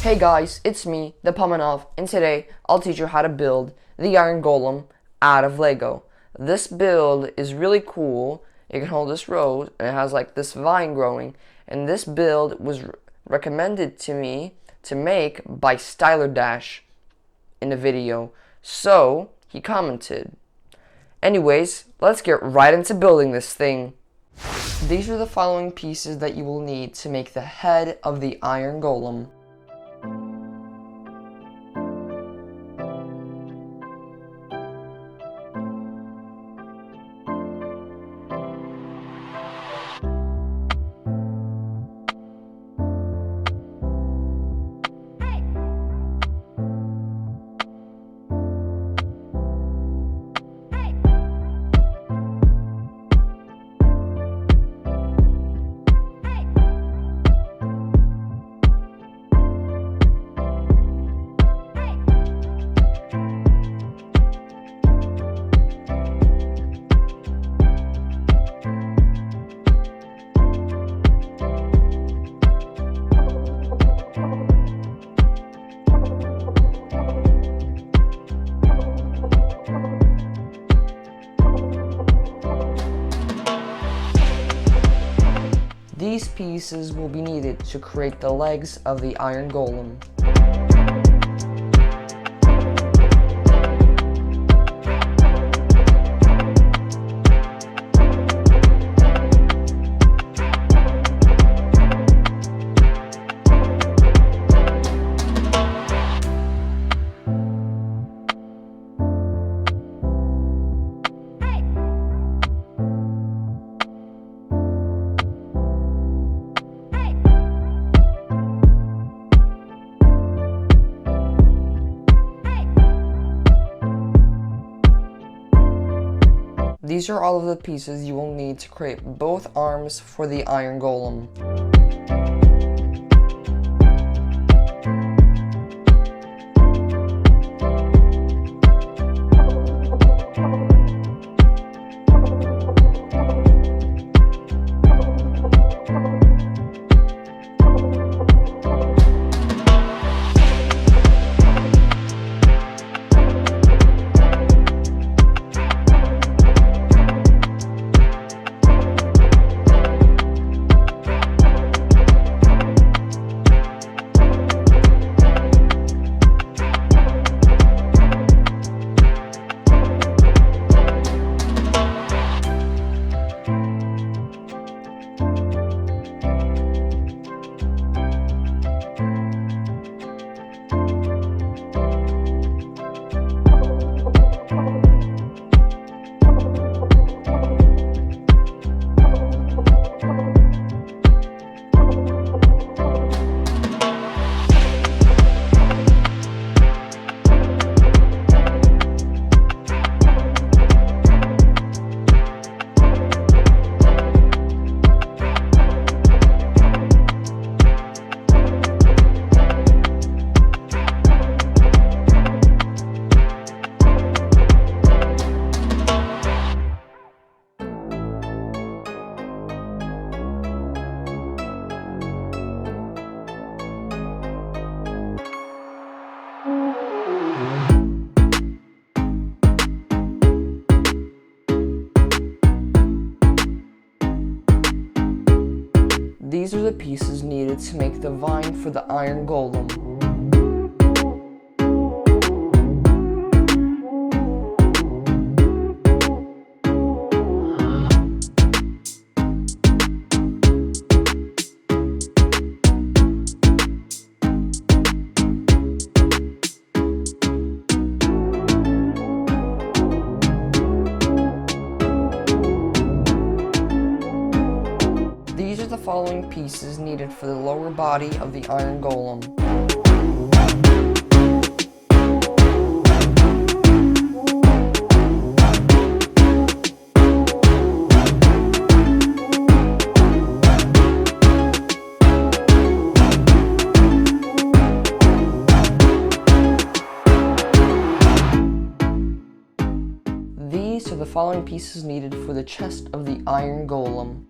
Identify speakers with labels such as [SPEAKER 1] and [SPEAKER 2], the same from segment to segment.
[SPEAKER 1] Hey guys, it's me, the Pomanov, and today I'll teach you how to build the Iron Golem out of Lego. This build is really cool. It can hold this rose, and it has like this vine growing, and this build was recommended to me to make by Styler Dash in the video, so he commented. Anyways, let's get right into building this thing. These are the following pieces that you will need to make the head of the Iron Golem. These pieces will be needed to create the legs of the Iron Golem. These are all of the pieces you will need to create both arms for the Iron Golem. These are the pieces needed to make the vine for the Iron Golem. These are the following pieces needed for the lower body of the Iron Golem. These are the following pieces needed for the chest of the Iron Golem.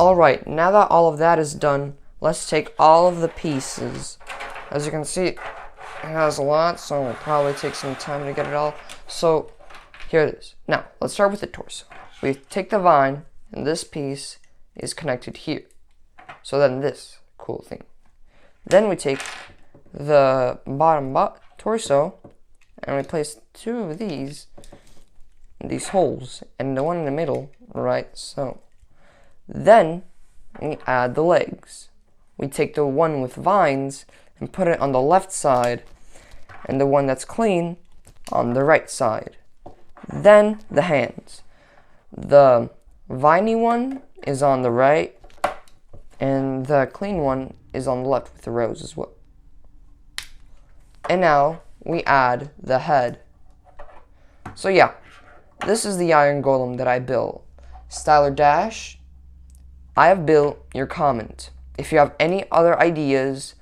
[SPEAKER 1] Alright, now that all of that is done, let's take all of the pieces. As you can see, it has a lot, so it'll probably take some time to get it all. So, here it is. Now, let's start with the torso. We take the vine, and this piece is connected here. So then this cool thing. Then we take the bottom torso, and we place two of these in these holes, and the one in the middle, right so. Then we add the legs. We take the one with vines and put it on the left side, and the one that's clean on the right side. Then the hands. The viney one is on the right, and the clean one is on the left with the rose as well. And now we add the head. So yeah, this is the iron golem that I built. Styler Dash, I have built your comment. If you have any other ideas,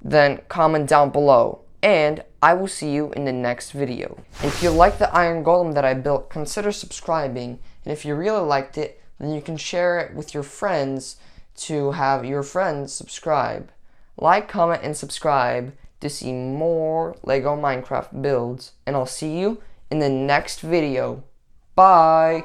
[SPEAKER 1] then comment down below, and I will see you in the next video. If you like the iron golem that I built, consider subscribing, and if you really liked it, then you can share it with your friends to have your friends subscribe. Like, comment, and subscribe to see more Lego Minecraft builds, and I'll see you in the next video. Bye!